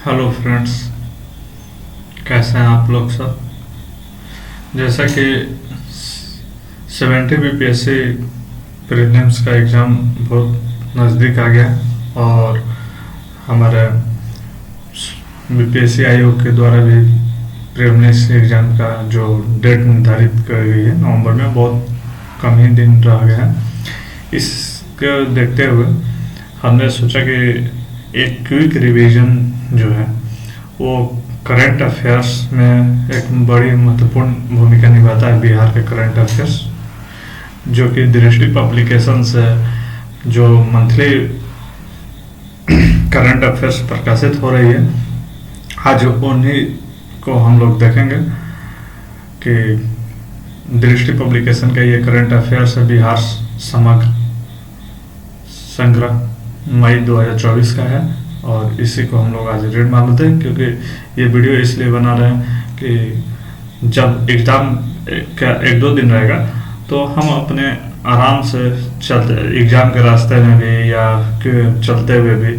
Hello friends, कैसे हैं आप लोग सब। जैसा कि 70 बीपीएससी प्रीलिम्स का एग्ज़ाम बहुत नज़दीक आ गया और हमारे बीपीएससी आयोग के द्वारा भी प्रीलिम्स एग्ज़ाम का जो डेट निर्धारित कर गई है नवंबर में, बहुत कम ही दिन रह गया है। इसको देखते हुए हमने सोचा कि एक क्विक रिवीजन जो है वो करंट अफेयर्स में एक बड़ी महत्वपूर्ण भूमिका निभाता है। बिहार के करंट अफेयर्स जो कि दृष्टि पब्लिकेशन से जो मंथली करंट अफेयर्स प्रकाशित हो रही है, आज उन्हीं को हम लोग देखेंगे कि दृष्टि पब्लिकेशन का ये करंट अफेयर्स है, बिहार समग्र संग्रह मई 2024 का है और इसी को हम लोग आज रीड मान लेते हैं, क्योंकि ये वीडियो इसलिए बना रहे हैं कि जब एग्ज़ाम का 1-2 दिन रहेगा तो हम अपने आराम से चलते एग्ज़ाम के रास्ते में भी या चलते हुए भी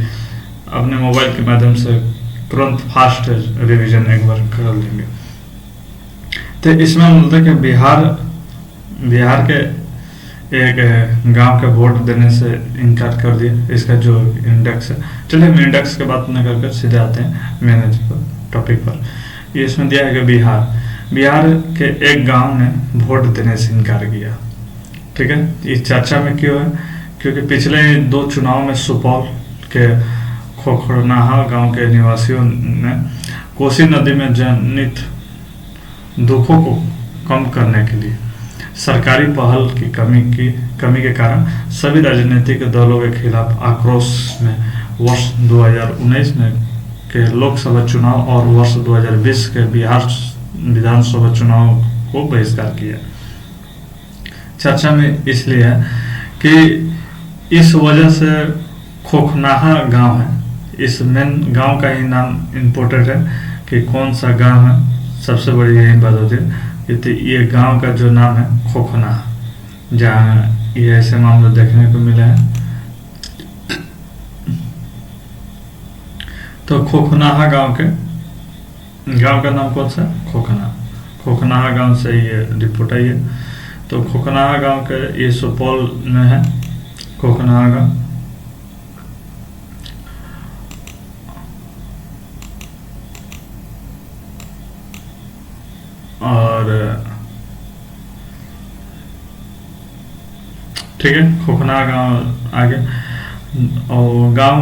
अपने मोबाइल के माध्यम से तुरंत फास्ट रिवीजन एक बार कर लेंगे। तो इसमें हम बोलते हैं कि बिहार के एक गांव के वोट देने से इनकार कर दिया। इसका जो इंडेक्स है, चलिए हम इंडेक्स के बात न कर सीधे आते हैं मेन टॉपिक पर। ये इसमें दिया है कि बिहार के एक गांव ने वोट देने से इनकार किया। ठीक है, ये चर्चा में क्यों है? क्योंकि पिछले 2 चुनाव में सुपौल के खोखरनाहा गांव के निवासियों ने कोसी नदी में जनित दुखों को कम करने के लिए सरकारी पहल की कमी के कारण सभी राजनीतिक दलों के खिलाफ आक्रोश में वर्ष 2019 में के लोकसभा चुनाव और वर्ष 2020 के बिहार विधानसभा चुनाव को बहिष्कार किया। चर्चा में इसलिए है कि इस वजह से खोखनाहा गांव है, इस मेन गांव का ही नाम इम्पोर्टेंट है कि कौन सा गांव है, सबसे बड़ी यही बात होती है। ये गांव का जो नाम है खोखनाहा, जहाँ ये ऐसे मामले देखने को मिले हैं। तो खोखनाहा गांव का नाम कौन सा? खोखनाहा गांव से ये रिपोर्ट आई है। तो खोखनाहा गांव के ये सुपौल में है खोखनाहा गांव। और ठीक है, खोखनाहा गांव आगे और गांव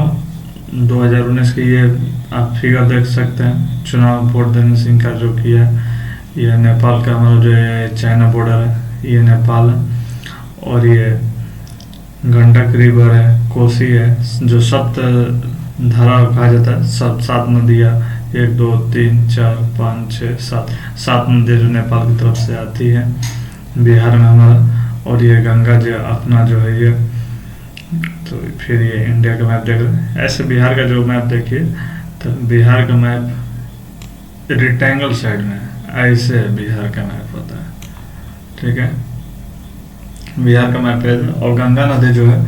2019 की ये आप फिगर देख सकते हैं। चुनाव वोट देने से इनकार जो किया, ये नेपाल का हमारा जो है चाइना बॉर्डर है, ये नेपाल है। और ये गंडक रिवर है, कोसी है, जो सप्त धारा कहा जाता है, सब 7 नदियाँ 1 2 3 4 5 6 7 नदी जो नेपाल की तरफ से आती है बिहार में हमारा। और ये गंगा जो अपना जो है ये, तो फिर ये इंडिया का मैप देख रहे हैं। ऐसे बिहार का जो मैप देखिए, तो बिहार का मैप रेक्टेंगल साइड में है, ऐसे बिहार का मैप होता है। ठीक है, बिहार का मैप है। और गंगा नदी जो है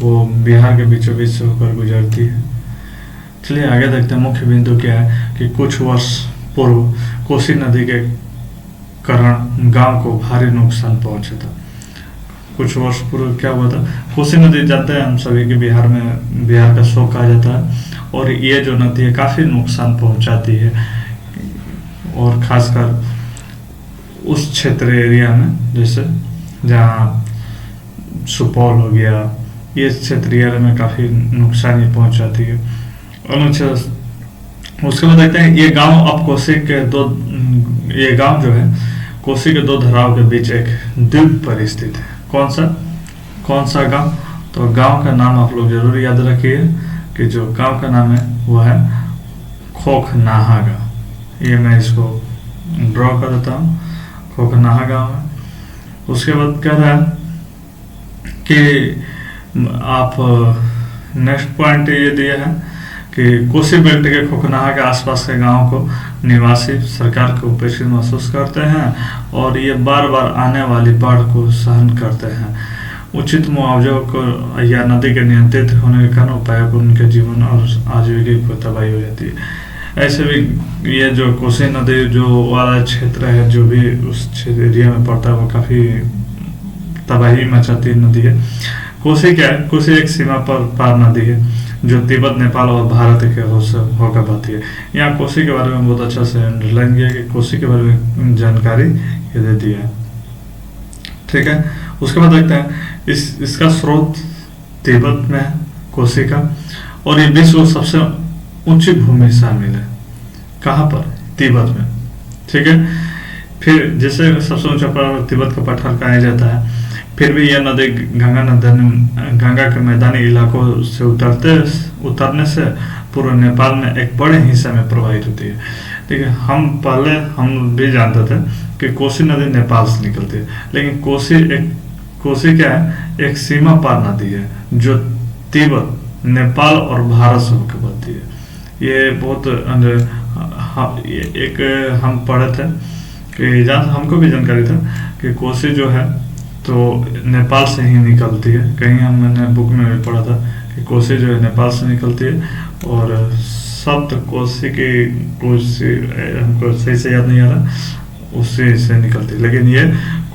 वो बिहार के बीचों बीच से होकर गुजरती है। चलिए आगे देखते हैं। मुख्य बिंदु क्या है कि कुछ वर्ष पूर्व कोसी नदी के कारण गांव को भारी नुकसान पहुंचा था। कुछ वर्ष पूर्व क्या हुआ था? कोसी नदी जानते हैं हम सभी कि बिहार का शोक कहा जाता है और ये जो नदी है काफ़ी नुकसान पहुंचाती है, और खासकर उस क्षेत्र एरिया में, जैसे जहाँ सुपौल हो गया, ये क्षेत्र एरिया में काफ़ी नुकसान ये पहुंचाती है। और उसके बाद देखते हैं ये गांव अब ये गांव जो है कोसी के 2 धाराओं के बीच एक द्वीप पर स्थित है। कौन सा गांव? तो गांव का नाम आप लोग जरूर याद रखिए कि जो गांव का नाम है वो है खोखनाहा गांव। ये मैं इसको ड्रॉ कर देता हूँ, खोखनाहा गांव है। उसके बाद कह रहा है कि आप नेक्स्ट पॉइंट ये दिया है कि कोसी बेल्ट के खोखनाहा के आसपास के गांव को निवासी सरकार को उपेक्षित महसूस करते हैं और ये बार बार आने वाली बाढ़ को सहन करते हैं। उचित मुआवजे को या नदी के नियंत्रित होने के कारण उपायों को उनके जीवन और आजीविका को तबाही हो जाती है। ऐसे भी ये जो कोसी नदी जो वाला क्षेत्र है, जो भी उस क्षेत्र एरिया में पड़ता है, वो काफ़ी तबाही मचाती नदी है। कोसी क्या है? कोसी एक सीमा पर पार नदी है जो तिब्बत, नेपाल और भारत के होकर बहती है। यहाँ कोसी के बारे में बहुत अच्छा से अंडरलाइन किया कि कोसी के बारे में जानकारी ये दे दी है। ठीक है, उसके बाद देखते हैं इसका स्रोत तिब्बत में है, कोसी का, और ये विश्व की सबसे ऊंची भूमि शामिल है। कहाँ पर? तिब्बत में। ठीक है, फिर जैसे सबसे ऊंचा पर्वत तिब्बत का पठार कहा जाता है, फिर भी यह नदी गंगा के मैदानी इलाकों से उतरने से पूर्व नेपाल में एक बड़े हिस्से में प्रवाहित होती है। ठीक है, हम भी जानते थे कि कोसी नदी नेपाल से निकलती है, लेकिन कोसी क्या है? एक सीमा पार नदी है जो तिब्बत, नेपाल और भारत से होकर बहती है। ये बहुत एक हम पढ़े थे कि हमको भी जानकारी था कि कोसी जो है तो नेपाल से ही निकलती है। कहीं मैंने बुक में भी पढ़ा था कि कोसी जो है नेपाल से निकलती है, और शब्द कोसी हमको सही से याद नहीं आ रहा, उसी से निकलती है। लेकिन ये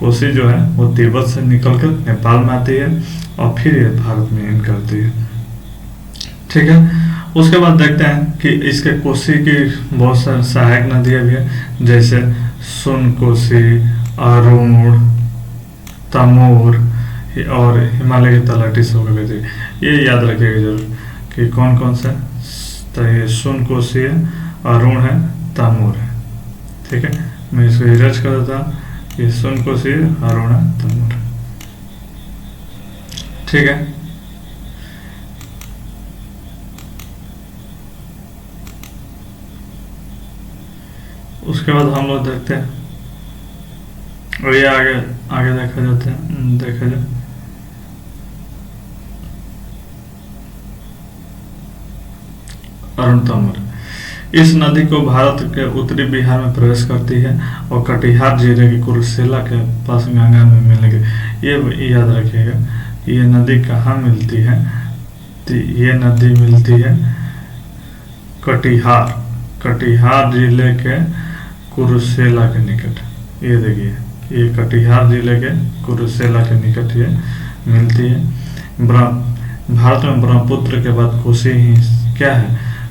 कोसी जो है वो तिब्बत से निकलकर नेपाल में आती है और फिर ये भारत में इन करती है। ठीक है, उसके बाद देखते हैं कि इसके कोसी की बहुत सारी सहायक नदियाँ भी है, जैसे सुन कोसी, अरुण, तमोर और हिमालय की तलहटी से होकर गई थी। ये याद रखिएगा जरूर कि कौन कौन सा, तो ये सुन कोसी है, अरुण है, तमोर है। ठीक है, मैं इसको इरेज कर देता हूँ। ये सुन कोसी है, अरुण है, तमोर है। ठीक है, उसके बाद हम लोग देखते हैं, और ये आगे देखा जाए अरुण तमोर। इस नदी को भारत के उत्तरी बिहार में प्रवेश करती है और कटिहार जिले के कुरुसेला के पास गंगा में मिलने के। ये याद रखिएगा, ये नदी कहाँ मिलती है? तो ये नदी मिलती है कटिहार जिले के कुरुसेला के निकट। ये देखिए, ये कटिहार जिले के कुरुसेला के निकट ये मिलती है। भारत में ब्रह्मपुत्र के बाद कोसी ही क्या है?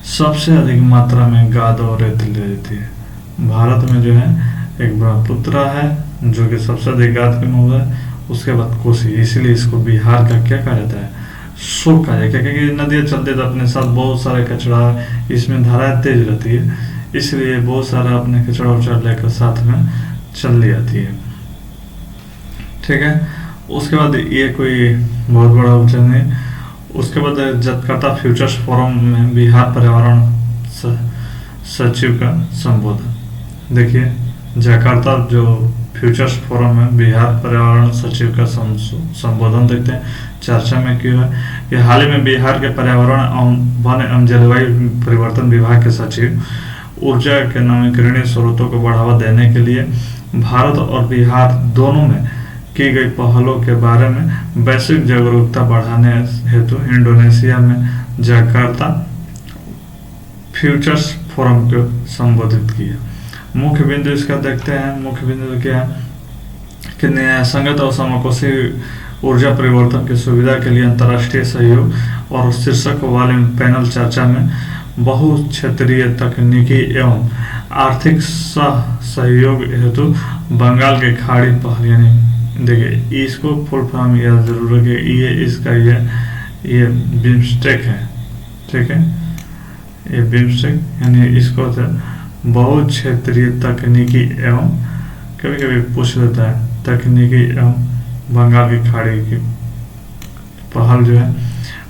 सबसे अधिक मात्रा में गाद और रेत ले लेती है। भारत में जो है एक ब्रह्मपुत्र है जो कि सबसे अधिक गाद का मूल है, उसके बाद कोसी। इसलिए इसको बिहार का क्या कहा जाता है? शोक कहा जाता है, क्योंकि नदियाँ चलती तो अपने साथ बहुत सारे कचरा, इसमें धाराएं तेज रहती है, इसलिए बहुत सारा अपने कचरा उचड़ा लेकर साथ में चल ली जाती है। ठीक है, उसके बाद ये कोई बहुत बड़ा ऑप्शन नहीं। उसके बाद जकार्ता फ्यूचर्स फोरम में बिहार पर्यावरण सचिव का संबोधन। देखिए, जकार्ता जो फ्यूचर्स फोरम में बिहार पर्यावरण सचिव का संबोधन देखते हैं, चर्चा में क्यों है कि हाल ही में बिहार के पर्यावरण वन एवं जलवायु परिवर्तन विभाग के सचिव ऊर्जा के नवीकरणीय स्रोतों को बढ़ावा देने के लिए भारत और बिहार दोनों में की गई पहलों के बारे में वैश्विक जागरूकता बढ़ाने हेतु इंडोनेशिया में जकार्ता फ्यूचर्स फोरम को संबोधित किया। मुख्य बिंदु इसका देखते हैं। मुख्य बिंदु क्या है कि न्यायसंगत और समकोषी ऊर्जा परिवर्तन की सुविधा के लिए अंतर्राष्ट्रीय सहयोग, और शीर्षक वाले पैनल चर्चा में बहु क्षेत्रीय तकनीकी एवं आर्थिक सहयोग हेतु बंगाल के खाड़ी पहल, यानी देखिए इसको फुल फॉर्म याद जरूर रखिए, ये इसका ये बिम्स्टेक है। ठीक है, ये बिम्स्टेक यानी इसको बहु क्षेत्रीय तकनीकी एवं, कभी कभी पूछ लेता है, तकनीकी एवं बंगाल की खाड़ी की पहल जो है।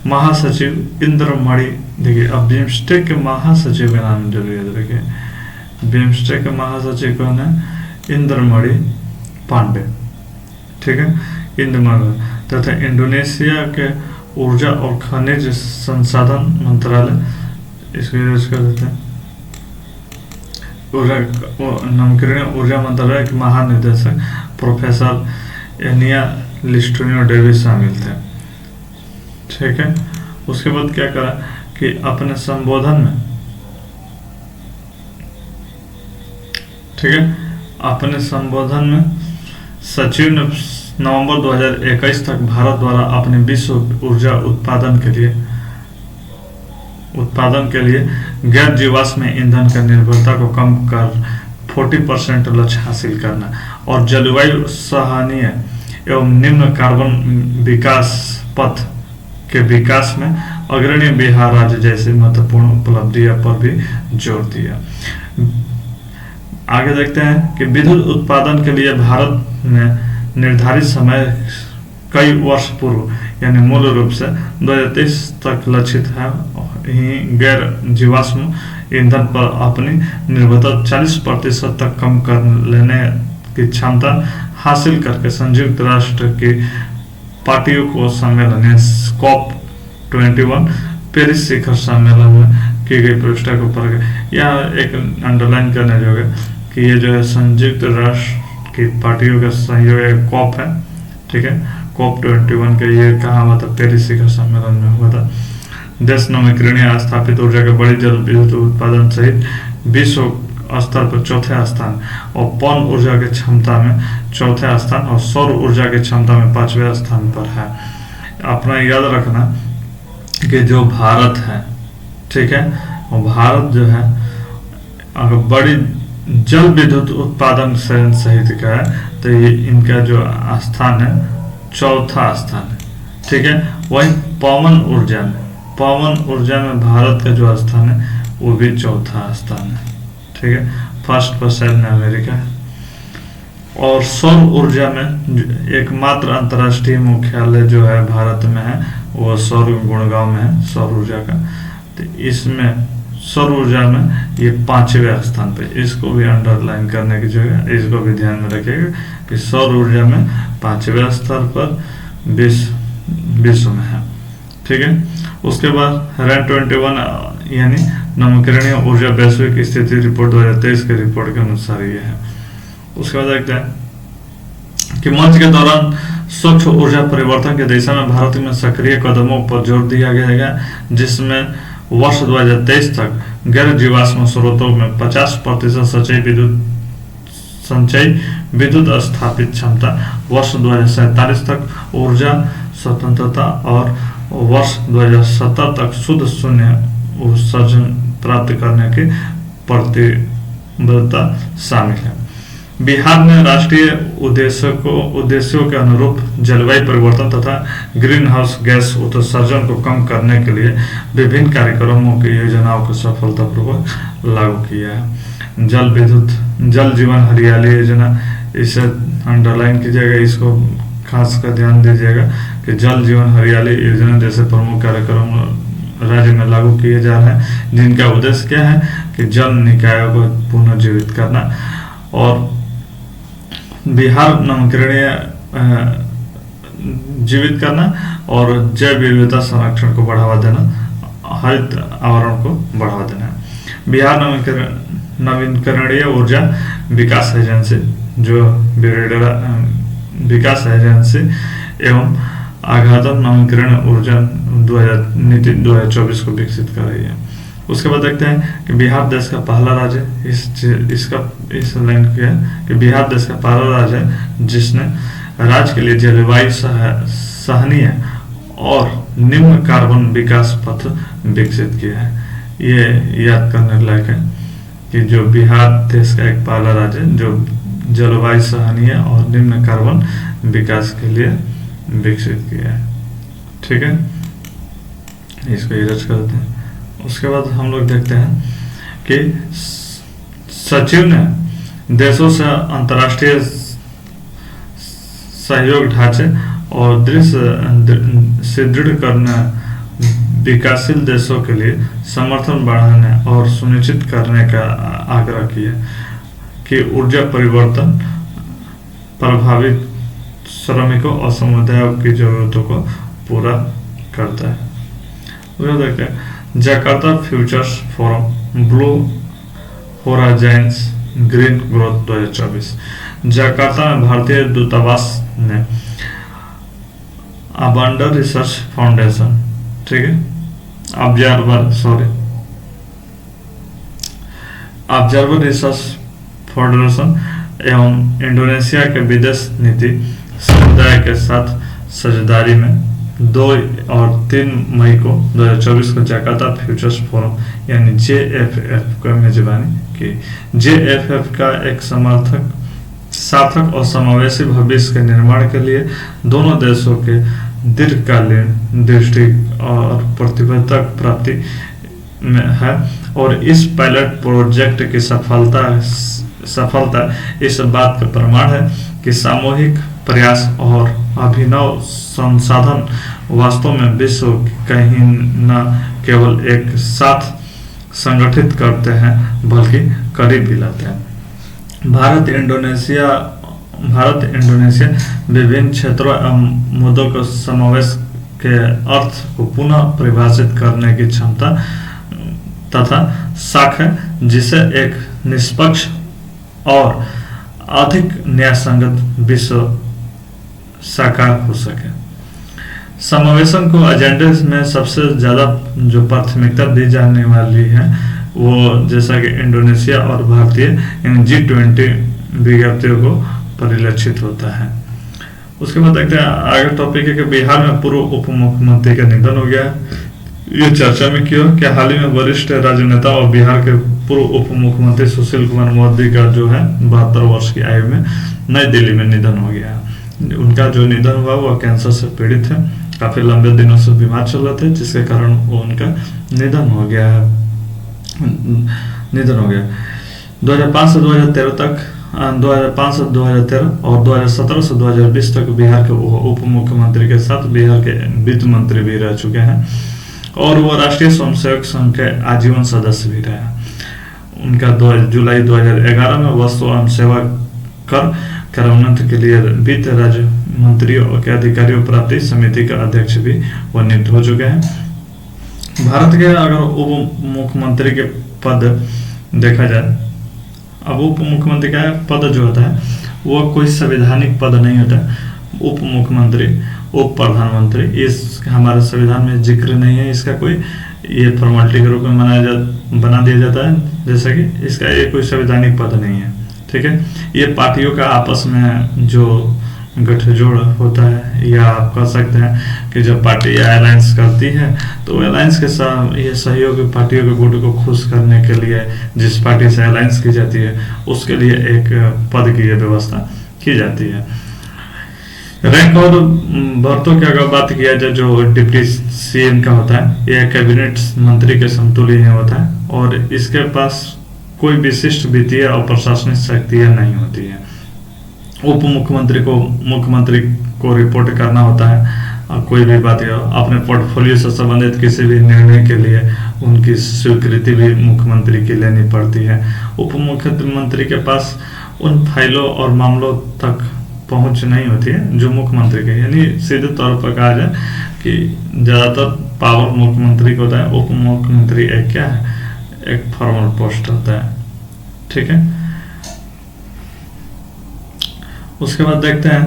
महासचिव इंद्रमणि, देखिए अब बिम्स्टेक के महासचिव का नाम जरूर याद रखिए। बिम्स्टेक के महासचिव कौन है? इंद्रमणि पांडे। ठीक है, इंद्रमणि तथा इंडोनेशिया के ऊर्जा और खनिज संसाधन मंत्रालय, इसको यूज कर देते हैं, नवीकरणीय ऊर्जा मंत्रालय के महानिदेशक प्रोफेसर एनिया लिस्टोनियो डेविस शामिल थे। ठीक है, उसके बाद क्या करा कि अपने संबोधन में ठीक है। अपने संबोधन में सचिव ने नवंबर 2021 तक भारत द्वारा अपने विश्व ऊर्जा उत्पादन के लिए गैर जीवाश्म ईंधन का निर्भरता को कम कर 40% लक्ष्य हासिल करना और जलवायु सहायनीय एवं निम्न कार्बन विकास पथ के विकास में अग्रणी बिहार राज्य जैसी महत्वपूर्ण उपलब्धियों पर भी जोर दिया। आगे देखते हैं कि विद्युत उत्पादन के लिए भारत ने निर्धारित समय कई वर्ष पूर्व यानी मूल रूप से 2023 तक लक्षित है। ही गैर जीवाश्म ईंधन पर अपनी निर्भरता 40% तक कम कर लेने की क्षमता हासिल करके संयुक्त राष्ट्र की पार्टियों को सम्मेलन COP21 पेरिस शिखर सम्मेलन में की गई प्रतिष्ठा के ऊपर यह एक अंडरलाइन करने जोगे कि ये जो है संयुक्त राष्ट्र की पार्टियों का सहयोग COP है, ठीक है। COP21 के ये कहा हुआ था, पेरिस शिखर सम्मेलन में हुआ था। देश नवीकरणीय स्थापित ऊर्जा के बड़ी जल विद्युत उत्पादन सहित विश्व स्तर पर चौथे स्थान और पवन ऊर्जा की क्षमता में चौथे स्थान और सौर ऊर्जा की क्षमता में 5वें स्थान पर है। अपना याद रखना कि जो भारत है, ठीक है, और भारत जो है अगर बड़ी जल विद्युत उत्पादन सहित का है तो ये इनका जो स्थान है चौथा स्थान है, ठीक है। वही पवन ऊर्जा में भारत का जो स्थान है वो भी चौथा स्थान है, ठीक है। फर्स्ट पर शायद अमेरिका है। और सौर ऊर्जा में एकमात्र अंतर्राष्ट्रीय मुख्यालय जो है भारत में है वो सौर गुड़गांव में है सौर ऊर्जा का। तो इसमें सौर ऊर्जा में ये 5वें स्थान पे, इसको भी अंडरलाइन करने की जगह इसको भी ध्यान में रखिएगा कि सौर ऊर्जा में 5वें स्तर पर विश्व में है, ठीक है। उसके बाद REN 21 यानी नवीकरणीय ऊर्जा वैश्विक स्थिति रिपोर्ट 2023 के रिपोर्ट के अनुसार ये है। उसके बाद देखते हैं कि मंच के दौरान स्वच्छ ऊर्जा परिवर्तन की दिशा में भारत में सक्रिय कदमों पर जोर दिया गया, जिसमें वर्ष 2023 तक गैर जीवाश्म स्रोतों में 50% संचयी विद्युत स्थापित क्षमता, वर्ष 2047 तक ऊर्जा स्वतंत्रता और वर्ष 2070 तक शुद्ध शून्य उत्सर्जन प्राप्त करने की प्रतिबद्धता शामिल है। बिहार ने राष्ट्रीय उद्देश्यों के अनुरूप जलवायु परिवर्तन तथा ग्रीन हाउस गैस उत्सर्जन को कम करने के लिए विभिन्न कार्यक्रमों की योजनाओं को सफलतापूर्वक लागू किया है। जल जीवन हरियाली योजना, इसे अंडरलाइन कीजिएगा, इसको खास कर ध्यान दीजिएगा कि जल जीवन हरियाली योजना जैसे प्रमुख कार्यक्रम राज्य में लागू किए जा रहे हैं, जिनका उद्देश्य क्या है कि जल निकायों को पुनर्जीवित करना और बिहार नवीकरणीय जीवित करना और जैव विविधता संरक्षण को बढ़ावा देना, हरित आवरण को बढ़ावा देना। बिहार नवीकरणीय ऊर्जा विकास एजेंसी जो विकास एजेंसी एवं आघातन नवीकरण ऊर्जा नीति 2024 को विकसित कर रही है। उसके बाद देखते हैं कि बिहार देश का पहला राज्य इस लाइन किया कि बिहार देश का पहला राज्य है जिसने राज्य के लिए जलवायु सहायनीय और निम्न कार्बन विकास पथ विकसित किया है। ये याद करने लायक है कि जो बिहार देश का एक पहला राज्य है जो जलवायु सहायनीय और निम्न कार्बन विकास के लिए विकसित किया है, ठीक है। इसको इरेज करते हैं। उसके बाद हम लोग देखते हैं कि सचिव ने देशों से अंतर्राष्ट्रीय सहयोग ढांचे और सुदृढ़ करने, विकासशील देशों के लिए समर्थन बढ़ाने और सुनिश्चित करने का आग्रह किया कि ऊर्जा परिवर्तन प्रभावित श्रमिकों और समुदायों की जरूरतों को पूरा करता है। वो देखते हैं Jakarta futures forum blue Horizons green growth 2024। Jakarta में भारतीय दूतावास ने अबांडर रिसर्च फाउंडेशन, ठीक है, ऑब्जर्वर रिसर्च फेडरेशन एवं इंडोनेशिया के विदेश नीति समुदाय के साथ साझेदारी में 2 और 3 मई को 2024 को जकार्ता फ्यूचर्स फोरम यानी JFF का मेजबानी की। JFF का एक सार्थक और समावेशी भविष्य के निर्माण के लिए दोनों देशों के दीर्घकालीन दृष्टि और प्रतिबद्धता प्राप्ति में है, और इस पायलट प्रोजेक्ट की सफलता इस बात का प्रमाण है कि सामूहिक प्रयास और अभिनव संसाधन वास्तव में विश्व कहीं न केवल एक साथ संगठित करते हैं बल्कि करीब भी लाते हैं। भारत इंडोनेशिया विभिन्न क्षेत्रों एवं मुद्दों को समावेश के अर्थ को पुनः परिभाषित करने की क्षमता तथा साख है, जिसे एक निष्पक्ष और अधिक न्यायसंगत विश्व साकार हो सके। समावेशन को एजेंडे में सबसे ज़्यादा जो प्राथमिकता दी जाने वाली है वो जैसा कि इंडोनेशिया और भारतीय G20 विज्ञप्तियों को परिलक्षित होता है। उसके बाद देखते हैं आगे टॉपिक है कि बिहार में पूर्व उप मुख्यमंत्री का निधन हो गया। ये चर्चा में किया कि हाल ही में वरिष्ठ राजनेता और बिहार के पूर्व उप मुख्यमंत्री सुशील कुमार मोदी का जो है 72 वर्ष की आयु में नई दिल्ली में निधन हो गया। उनका जो निधन हुआ वह कैंसर से पीड़ित है, काफी लंबे दिनों से बीमार चल रहे थे, जिसके कारण वो उनका निधन हो गया 2005 से 2013 तक 2005 से 2013 और 2017 से 2020 तक बिहार के उप मुख्यमंत्री के साथ बिहार के वित्त मंत्री भी रह चुके हैं, और वो राष्ट्रीय स्वयंसेवक संघ के आजीवन सदस्य भी रहे। उनका जुलाई 2011 में वस्तु एवं सेवा कर कार्यान्वयन के लिए वित्त राज्य मंत्रियों के अधिकारियों प्राप्ति समिति का अध्यक्ष भी वो नियुक्त हो चुके हैं। भारत के अगर उप मुख्यमंत्री के पद देखा जाए, अब उप मुख्यमंत्री का पद जो होता है वो कोई संवैधानिक पद नहीं होता। उप मुख्यमंत्री, उप प्रधानमंत्री, इस हमारे संविधान में जिक्र नहीं है इसका कोई, ये फॉर्मेलिटी के रूप में बना दिया जाता है, जैसे कि इसका ये कोई संवैधानिक पद नहीं है। ठीक है, ये पार्टियों का आपस में जो गठजोड़ होता है, या आप कह सकते हैं कि जब पार्टी अलायंस करती है तो अलायंस के साथ ये सहयोगी पार्टियों के गुट को खुश करने के लिए जिस पार्टी से अलायंस की जाती है उसके लिए एक पद की व्यवस्था की जाती है। रैंक और भर्तों की अगर बात किया जाए, जो डिप्टी सीएम का होता है, यह कैबिनेट मंत्री के समतुल्य होता है और इसके पास कोई विशिष्ट वित्तीय और प्रशासनिक शक्तियां नहीं होती है। उप मुख्यमंत्री को रिपोर्ट करना होता है, कोई भी बात या अपने पोर्टफोलियो से संबंधित किसी भी निर्णय के लिए उनकी स्वीकृति भी मुख्यमंत्री की लेनी पड़ती है। उप मुख्यमंत्री के पास उन फाइलों और मामलों तक पहुंच नहीं होती है जो मुख्यमंत्री के, यानी सीधे तौर पर कहा जाए कि ज्यादातर पावर मुख्यमंत्री को होता है। उप मुख्यमंत्री एक क्या है, एक फॉर्मल पोस्ट होता है। ठीक है, उसके बाद देखते हैं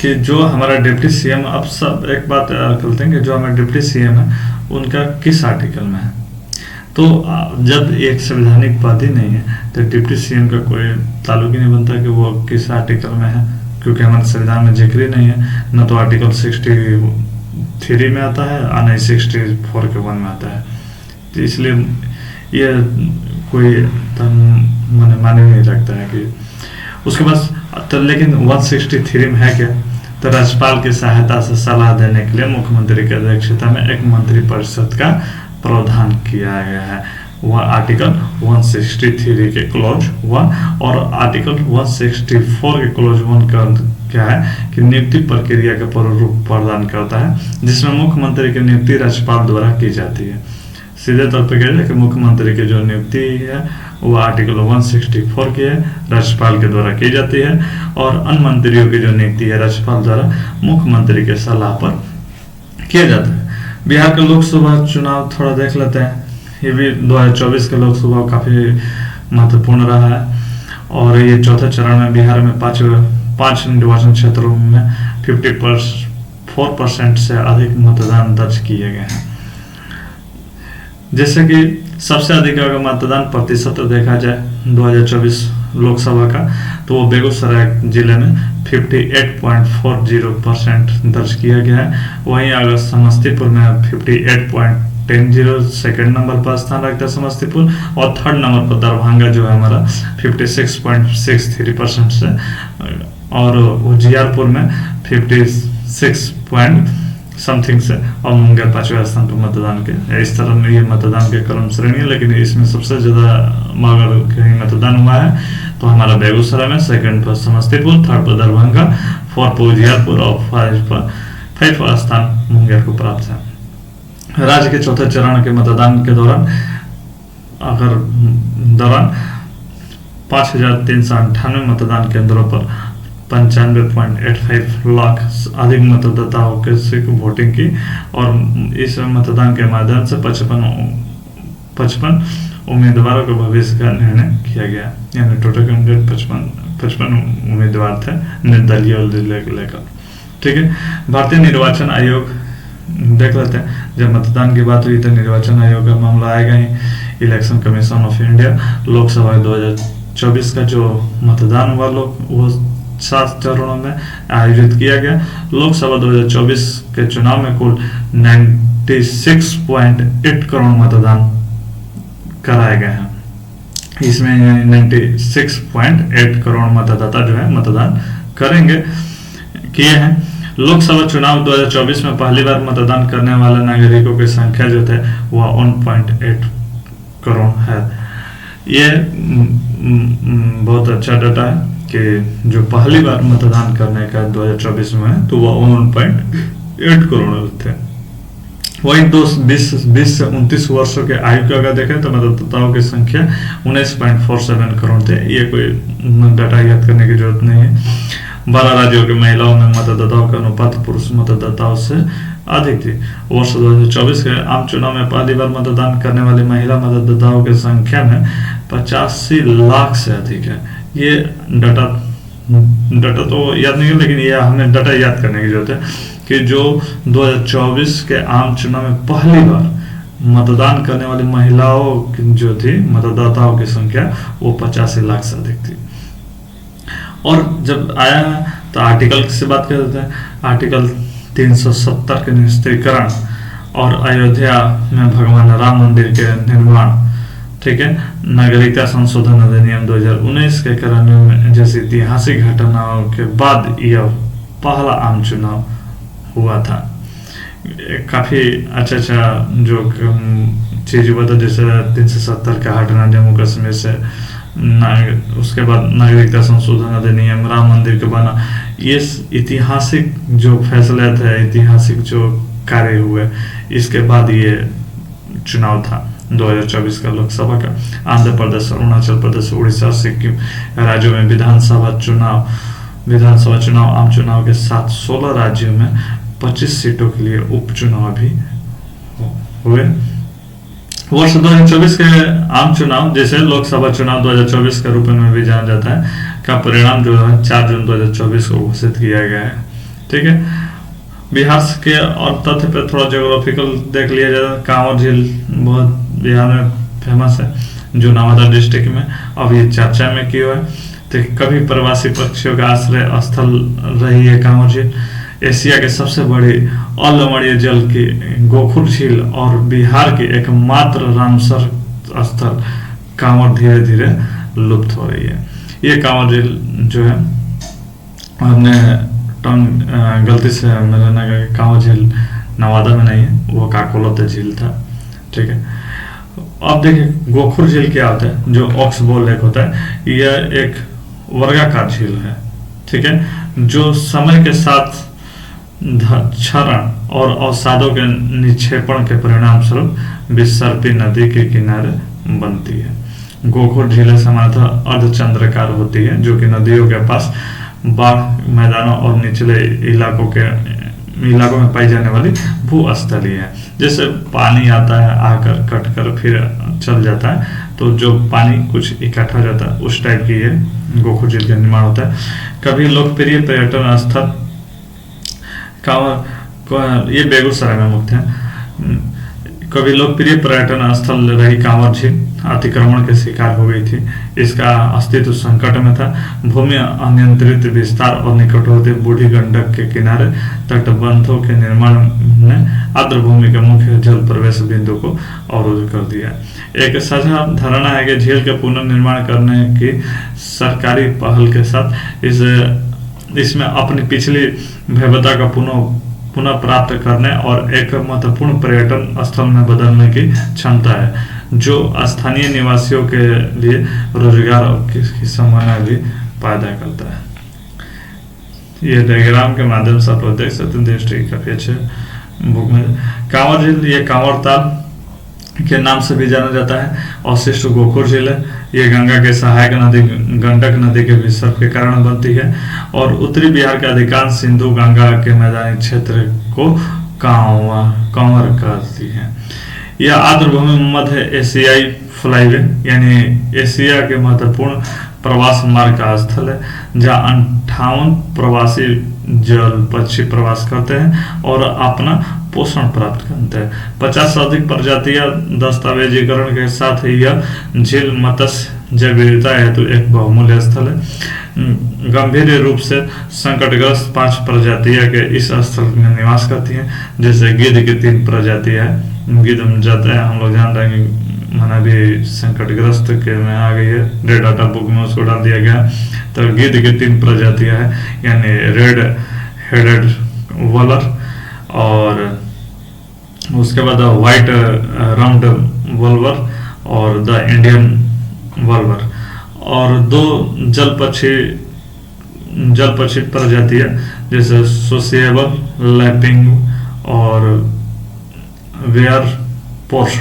कि जो हमारा डिप्टी सीएम, अब सब एक बात करते हैं कि जो हमारा डिप्टी सीएम है उनका किस आर्टिकल में है। तो जब एक संवैधानिक पद ही नहीं है तो डिप्टी सीएम का कोई ताल्लुक ही नहीं बनता कि वो किस आर्टिकल में है, क्योंकि हमारे संविधान में जिक्र ही नहीं है। न तो आर्टिकल 63 में आता है और न 64 के 1 में आता है, तो इसलिए ये कोई माने नहीं रखता है कि उसके पास तो। लेकिन 163 में है क्या, तो राज्यपाल की सहायता से सलाह देने के लिए मुख्यमंत्री की अध्यक्षता में एक मंत्रिपरिषद का प्रावधान किया गया है। वह आर्टिकल 163 के क्लॉज 1 और आर्टिकल 164 के क्लॉज 1 का क्या है कि नियुक्ति प्रक्रिया का प्रारूप प्रदान करता है, जिसमें मुख्यमंत्री की नियुक्ति राज्यपाल द्वारा की जाती है। सीधे तौर पर कह जाए कि मुख्यमंत्री की जो नियुक्ति है वो आर्टिकल 164 की है, राज्यपाल के द्वारा की जाती है, और अन्य मंत्रियों की जो नियुक्ति है राज्यपाल द्वारा मुख्यमंत्री के सलाह पर किया जाता है। बिहार के लोकसभा चुनाव थोड़ा देख लेते हैं। ये भी 2024 का लोकसभा काफी महत्वपूर्ण रहा है, और ये चौथे चरण में बिहार में पांच निर्वाचन क्षेत्रों में 54% से अधिक मतदान दर्ज किए गए हैं। जैसे कि सबसे अधिक अगर मतदान प्रतिशत देखा जाए 2024 लोकसभा का, तो वो बेगूसराय जिले में 58.40% दर्ज किया गया है। वहीं अगर समस्तीपुर में 58.10 सेकेंड नंबर पर स्थान रखता है समस्तीपुर, और थर्ड नंबर पर दरभंगा जो है हमारा 56.63% से, और उजियारपुर में 56 समथिंग से, और मुंगेर 5वें स्थान पर मतदान के। इस तरह ये मतदान के क्रम श्रेणी है, लेकिन इसमें सबसे ज्यादा मगर कहीं मतदान हुआ है तो हमारा बेगूसराय में, सेकंड पर समस्तीपुर, थर्ड पर दरभंगा, फोर्थ पर उजियारपुर और फाइव स्थान मुंगेर को प्राप्त है। राज्य के चौथे चरण के मतदान के दौरान 5,398 मतदान केंद्रों पर 95.85 लाख अधिक मतदाताओं के वोटिंग की, और इस मतदान के माध्यम से 55 उम्मीदवारों के भविष्य का निर्णय किया गया। यानी टोटल कैंडिडेट 55 उम्मीदवार थे निर्दलीय लेकर। ठीक है, भारतीय निर्वाचन आयोग देख लेते हैं। जब मतदान की बात हुई तो निर्वाचन आयोग का मामला आएगा ही। इलेक्शन कमीशन ऑफ इंडिया लोकसभा 2024 का जो मतदान हुआ वो 7 चरणों में आयोजित किया गया। लोकसभा 2024 के चुनाव में कुल 96.8 करोड़ मतदान कराए गए हैं। इसमें 96.8 करोड़ मतदाता जो है मतदान करेंगे किए हैं। लोकसभा चुनाव 2024 में पहली बार मतदान करने वाले नागरिकों की संख्या जो थे वह 1.8 करोड़ है। ये बहुत अच्छा डाटा है कि जो पहली बार मतदान करने का 2024 में है तो वह 1.8 करोड़ थे। वही 20 से 29 वर्षों के आयु को अगर देखें तो मतदाताओं की संख्या 19.47 करोड़ थे। ये कोई डाटा याद करने की जरूरत नहीं है। 12 राज्यों के महिलाओं में मतदाताओं का अनुपात पुरुष मतदाताओं से अधिक थी। वर्ष 2024 के आम चुनाव में पहली बार मतदान करने वाली महिला मतदाताओं की संख्या में 85 लाख से अधिक है। ये डाटा तो याद नहीं है, लेकिन ये हमें डाटा याद करने की जरूरत है कि जो 2024 के आम चुनाव में पहली बार मतदान करने वाली महिलाओं जो थी मतदाताओं की संख्या वो 85 लाख से अधिक थी। और जब आया तो आर्टिकल से बात कर देते हैं। आर्टिकल 370 के निरस्तीकरण और अयोध्या में भगवान राम मंदिर के निर्माण, ठीक है, नागरिकता संशोधन अधिनियम 2019 के कार्यान्वयन जैसी ऐतिहासिक घटनाओं के बाद यह पहला आम चुनाव हुआ था। काफी अच्छा जो चीज हुआ था, जैसे 370 का हटना जम्मू कश्मीर से, उसके बाद नागरिकता संशोधन अधिनियम, राम मंदिर के बना, ये ऐतिहासिक जो फैसले थे, ऐतिहासिक जो कार्य हुए, इसके बाद ये चुनाव था 2024 का लोकसभा का। आंध्र प्रदेश, अरुणाचल प्रदेश, उड़ीसा, सिक्किम राज्यों में विधानसभा चुनाव आम चुनाव के साथ 16 राज्यों में 25 सीटों के लिए उपचुनाव भी हुए। वर्ष 2024 के आम चुनाव, जैसे लोकसभा चुनाव 2024 के रूप में भी जाना जाता है, का परिणाम जो है 4 जून 2024 को घोषित किया गया है। ठीक है, बिहार के और तथ्य पे थोड़ा ज्योग्राफिकल देख लिया जाए। कांवर झील बहुत बिहार में फेमस है, जो नवादा डिस्ट्रिक्ट में अब ये चर्चा में की हुआ है। तो कभी प्रवासी पक्षियों का आश्रय स्थल रही है कांवर झील। एशिया के सबसे बड़ी अलवणीय जल की गोखुर झील और बिहार की एकमात्र रामसर स्थल कांवर धीरे धीरे लुप्त हो रही है। ये कांवर झील जो है, हमने गलती से मैंने कांवर झील नवादा में नहीं है, वो काकोलत झील था। ठीक है, अब देखिए गोखुर झील क्या होता है, जो ऑक्सबोल लेक होता है। यह एक वर्गाकार झील है, ठीक है, जो समय के साथ क्षरण और अवसादों के निक्षेपण के परिणाम स्वरूप विसर्पी नदी के किनारे बनती है। गोखुर झीलें सामान्यतः अर्धचंद्राकार होती है, जो कि नदियों के पास बाढ़ मैदानों और निचले इलाकों में पाई जाने वाली भूस्थलीय है। जैसे पानी आता है, आकर कटकर फिर चल जाता है, तो जो पानी कुछ इकट्ठा हो जाता है उस टाइप की ये गोखुर झील का निर्माण होता है। कभी लोकप्रिय पर्यटन स्थल ये बेगूसराय में मुख्य है। कभी लोकप्रिय पर्यटन स्थल रही कांवर झील अतिक्रमण के शिकार हो गई थी। इसका अस्तित्व संकट में था। भूमि अनियंत्रित विस्तार और निकट होते बूढ़ी गंडक के किनारे तटबंधों के निर्माण ने आर्द्रभूमि के मुख्य जल प्रवेश बिंदु को अवरुद्ध कर दिया। एक साझा धारणा है कि झील के पुनर्निर्माण करने की सरकारी पहल के साथ इसमें अपनी पिछली भव्यता का पुनः प्राप्त करने और एक महत्वपूर्ण पर्यटन स्थल में बदलने की क्षमता है, जो स्थानीय निवासियों के लिए रोजगार की संभावना भी पैदा करता है। ये डायग्राम के माध्यम से आप लोग देख सकते हैं। दृष्टि काफी अच्छे बुक में कांवर झील, ये कांवर ताल के नाम से भी जाना जाता है। अवशिष्ट गोखुर झील है, ये गंगा के सहायक नदी गंडक नदी के विसर्ग के कारण बनती है और उत्तरी बिहार के अधिकांश सिंधु गंगा के मैदानी क्षेत्र को कांवर कहती है। यह आर्द्रभूमि मध्य एशियाई फ्लाईवे यानी एशिया के महत्वपूर्ण प्रवास मार्ग का स्थल है, जहाँ 58 प्रवासी जल पक्षी प्रवास करते हैं और अपना पोषण प्राप्त करते हैं। 50 से अधिक प्रजातियां दस्तावेजीकरण के साथ ही यह झील मत्स्य जैव विविधता हेतु एक बहुमूल्य स्थल है। गंभीर रूप से संकटग्रस्त 5 प्रजातियां के इस स्थल में निवास करती हैं, जैसे गिद्ध की 3 प्रजातियां है। गिद्ध जाते हैं, हम लोग जान रहे हैं कि मना भी संकटग्रस्त के में आ गई है, रेड डाटा बुक में उसको डाल दिया गया। तो गिद्ध की 3 प्रजातियां है, यानी रेड हेडेड वलर और उसके बाद व्हाइट रम्ड वल्वर और द इंडियन वल्वर, और 2 जल पक्षी प्रजातियां जैसे सोसिएबल लैपिंग और वेयर पोस्ट।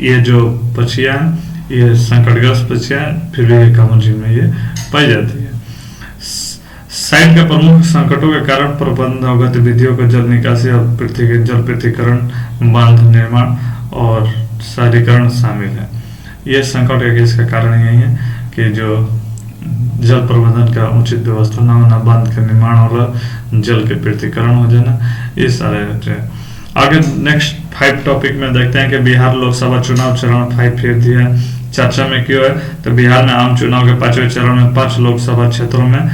ये जो पक्षियां हैं ये संकटग्रस्त पक्षियां हैं, फिर भी कांवर झील में ये पाई जाती है। साइट के प्रमुख संकटों के कारण प्रबंध और गतिविधियों को जल निकासी और जल पृथक्करण, बांध निर्माण और शहरीकरण शामिल है। ये संकट है कि इसका कारण यही है कि जो जल प्रबंधन का उचित व्यवस्था न होना, बांध का निर्माण और जल के पृथक्करण हो जाना, ये सारे। आगे नेक्स्ट 5 टॉपिक में देखते हैं कि बिहार लोकसभा चुनाव चरण 5 फेर दिया चर्चा में क्यों है। तो बिहार में आम चुनाव के 5वें चरण में 5 लोकसभा क्षेत्रों में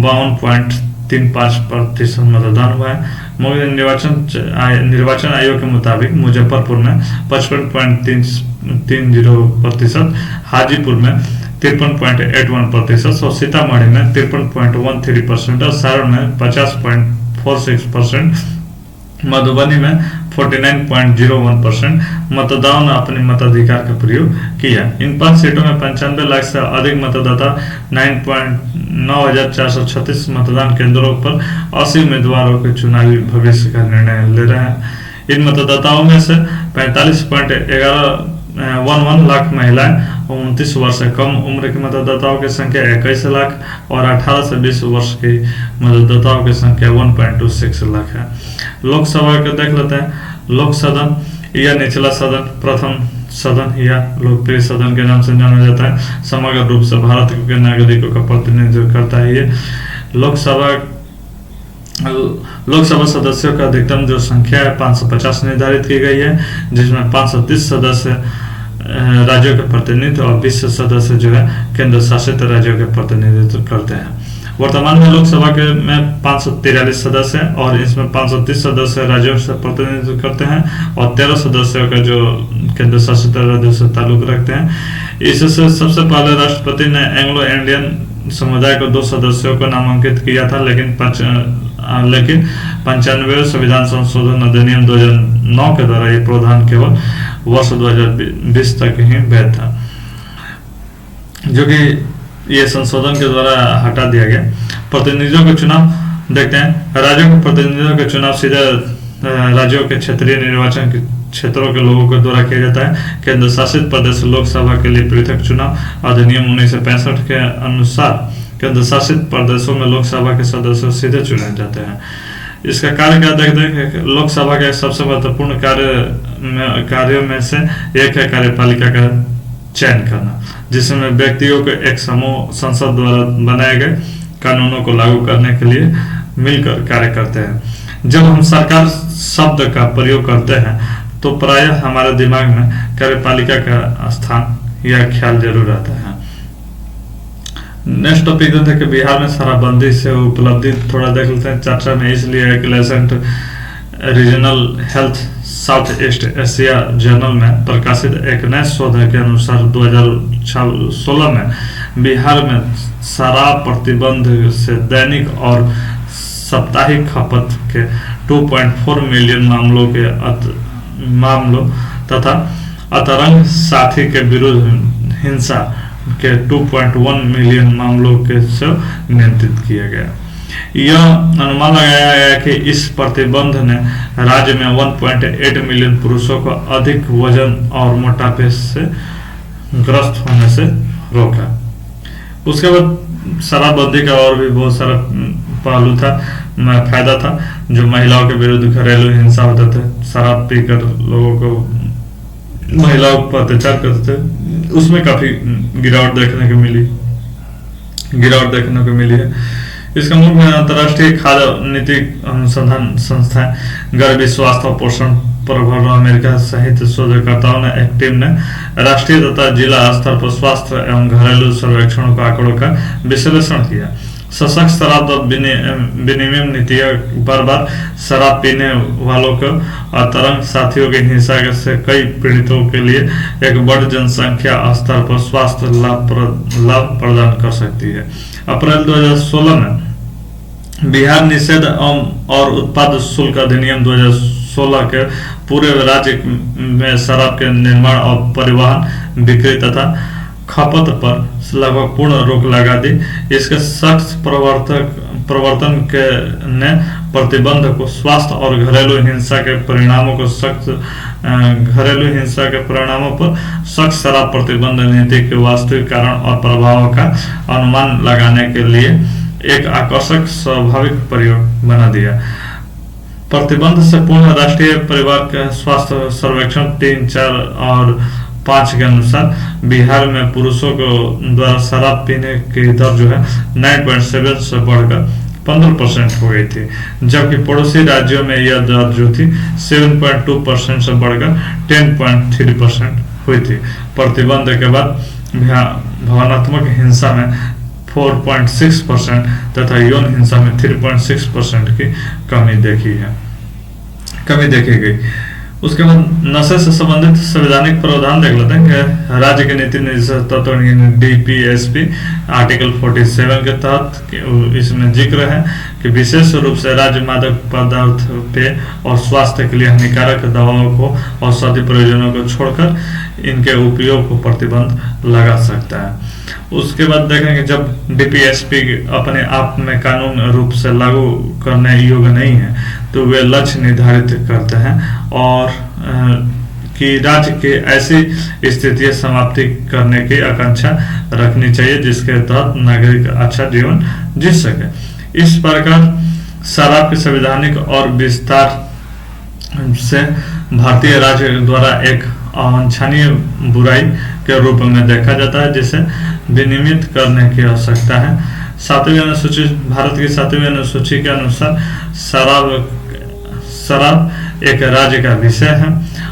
52.35% मतदान हुआ है। मुख्य निर्वाचन आयोग के मुताबिक मुजफ्फरपुर में 55.30%, हाजीपुर में 53.81% और सीतामढ़ी में 53.13% और सारण में 50.46%, मधुबनी में 49.01% मतदाताओं ने अपने मताधिकार का प्रयोग किया। इन 5 सीटों में 95 लाख से अधिक मतदाता 9,436 मतदान केंद्रों पर 80 उम्मीदवारों के चुनावी भविष्य का निर्णय ले रहे हैं। इन मतदाताओं में से 45.11 लाख महिलाएं और 29 वर्ष से कम उम्र के मतदाताओं की संख्या 21 लाख और 18 से 20 वर्ष के मतदाताओं की संख्या 1.26 लाख है। लोकसभा को देख लेते हैं। लोक सदन या निचला सदन, प्रथम सदन या लोकप्रिय सदन के नाम से जाना जाता है, समग्र रूप से भारत के नागरिकों का प्रतिनिधित्व करता है। ये लोकसभा सदस्यों का अधिकतम जो संख्या है 550 निर्धारित की गई है, जिसमें 530 सदस्य राज्यों के प्रतिनिधित्व और 20 सदस्य जो है केंद्र शासित राज्यों के प्रतिनिधित्व करते हैं। वर्तमान में लोकसभा के में 543 सदस्य हैं और इसमें 530 सदस्य राज्यों से प्रतिनिधित्व करते हैं और 13 सदस्यों का जो केंद्र शासित राज्यों से ताल्लुक रखते हैं। इससे सबसे पहले राष्ट्रपति ने एंग्लो इंडियन समुदाय को 2 सदस्यों को नामांकित किया था, लेकिन 95वें संविधान संशोधन अधिनियम 2009 के द्वारा ये प्रावधान केवल वर्ष 2020 तक ही वैध था, जो कि ये संशोधन के द्वारा हटा दिया गया। प्रतिनिधियों के चुनाव देखते हैं। राज्यों के प्रतिनिधियों के चुनाव सीधे राज्यों के क्षेत्रीय निर्वाचन के क्षेत्रों के लोगों के द्वारा किया जाता है। केंद्र शासित प्रदेश लोकसभा के लिए पृथक चुनाव अधिनियम 1965 के अनुसार केंद्र शासित प्रदेशों में लोकसभा के सदस्य सीधे चुने जाते हैं। इसका कार्य क्या देखते हैं। लोकसभा के सबसे महत्वपूर्ण कार्यों में से एक है कार्यपालिका का चयन करना, जिसमें व्यक्तियों के एक समूह संसद द्वारा बनाए गए कानूनों को लागू करने के लिए मिलकर कार्य करते हैं। जब हम सरकार शब्द का प्रयोग करते हैं तो प्रायः हमारे दिमाग में कार्यपालिका का स्थान या ख्याल जरूर आता है। नेक्स्ट टॉपिक था कि बिहार में शराबबंदी से उपलब्धि थोड़ा देख लेते हैं। चर्चा में इसलिए है कि Lancet regional health south east Asia journal में प्रकाशित एक नए शोध के अनुसार 2016 में बिहार में शराब प्रतिबंध से दैनिक और साप्ताहिक खपत के 2.4 मिलियन मामलों तथा अंतरंग साथी के विरुद्ध हिंसा के 2.1 मिलियन मामलों के से नियंत्रित किया गया। यह अनुमान लगाया गया कि इस प्रतिबंध ने राज्य में 1.8 मिलियन पुरुषों को अधिक वजन और मोटापे से ग्रस्त होने से रोका। उसके बाद शराबबंदी का और भी बहुत सारा पहलू था, फायदा था, जो महिलाओं के विरुद्ध घरेलू हिंसा होते थे, शराब पीकर लोगों को महिलाओं पर अत्याचार करते थे, उसमें काफी गिरावट देखने को मिली है। इसका मुख्य अंतर्राष्ट्रीय खाद्य नीति अनुसंधान संस्थाएं, गर्भ स्वास्थ्य और पोषण प्रभाव अमेरिका सहित शोधकर्ताओं ने एक टीम ने राष्ट्रीय तथा जिला स्तर पर स्वास्थ्य एवं घरेलू सर्वेक्षणों का आंकड़ों का विश्लेषण किया। सशक्त शराब विनिमय नीति बार बार शराब पीने वालों को और तरंग साथियों की हिंसा से कई पीड़ितों के लिए एक बड़ी जनसंख्या स्तर पर स्वास्थ्य लाभ प्रदान कर सकती है। अप्रैल 2016 में बिहार निषेध और उत्पाद शुल्क अधिनियम 2016 के पूरे राज्य में शराब के निर्माण और परिवहन, बिक्री तथा खपत पर लगभग पूर्ण रोक लगा दी। इसके सख्त प्रवर्तन के ने प्रतिबंध को स्वास्थ्य और घरेलू हिंसा के परिणामों पर सख्त शराब प्रतिबंध नीति के वास्तविक कारण और प्रभावों का अनुमान लगाने के लिए एक आकर्षक स्वाभाविक प्रयोग बना दिया। प्रतिबंध से पूर्ण राष्ट्रीय परिवार का स्वास्थ्य सर्वेक्षण 3, 4 और 5 के अनुसार बिहार में पुरुषों को द्वारा शराब पीने की दर जो है 9.7 से बढ़कर 15% हो गई थी, जबकि पड़ोसी राज्यों में यह दर जो थी 7.2% से बढ़कर 10.3% हुई थी। प्रतिबंध के बाद भावनात्मक हिंसा में 4.6% तथा यौन हिंसा में 3.6% की कमी देखी गई। उसके बाद नशे से संबंधित संवैधानिक प्रावधान देख लेते हैं कि राज्य के नीति निर्देशक तत्व DPSP आर्टिकल 47 के तहत इसमें जिक्र है कि विशेष रूप से राज्य मादक पदार्थ पेय और स्वास्थ्य के लिए हानिकारक दवाओं को औषधि प्रयोजनों को छोड़कर इनके उपयोग को प्रतिबंध लगा सकता है। उसके बाद देखेंगे जब DPSP अपने आप में कानून रूप से लागू करने योग्य नहीं है तो वे लक्ष्य निर्धारित करते हैं और कि राज्य के ऐसी स्थितियां समाप्ति करने की आकांक्षा रखनी चाहिए जिसके तहत नागरिक अच्छा जीवन जी सके। इस प्रकार शराब के संवैधानिक और विस्तार से भारतीय राज्य द्वारा एक अवांछनीय बुराई के रूप में देखा जाता है जिसे विनियमित करने की आवश्यकता है। 7वीं अनुसूची भारत की 7वीं अनुसूची के अनुसार शराब एक राज्य का विषय है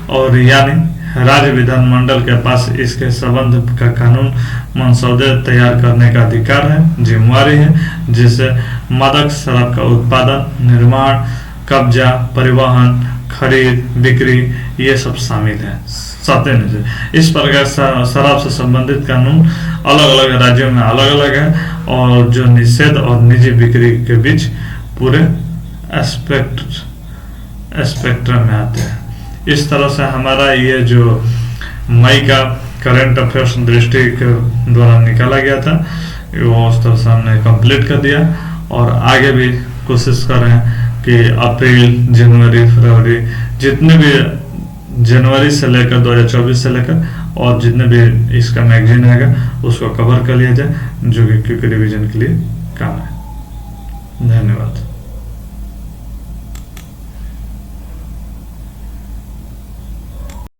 और यानी राज्य विधानमंडल के पास इसके संबंध का कानून मसौदे तैयार करने का अधिकार है, जिम्मेवारी है, जिसे मादक शराब का उत्पादन, निर्माण, कब्जा, परिवहन, खरीद, बिक्री ये सब शामिल है। इस प्रकार शराब से संबंधित कानून अलग अलग राज्यों में अलग अलग है और जो निषेध और निजी बिक्री के बीच पूरे स्पेक्ट्रम में आते हैं। इस तरह से हमारा ये जो मई का करंट अफेयर्स दृष्टि के द्वारा निकाला गया था वो उस तरह से हमने कंप्लीट कर दिया और आगे भी कोशिश कर रहे हैं कि अप्रैल, जनवरी, फरवरी जितने भी जनवरी से लेकर 2024 से लेकर और जितने भी इसका मैगजीन आएगा उसको कवर कर लिया जाए जो कि क्विक रिवीजन के लिए काम है। धन्यवाद।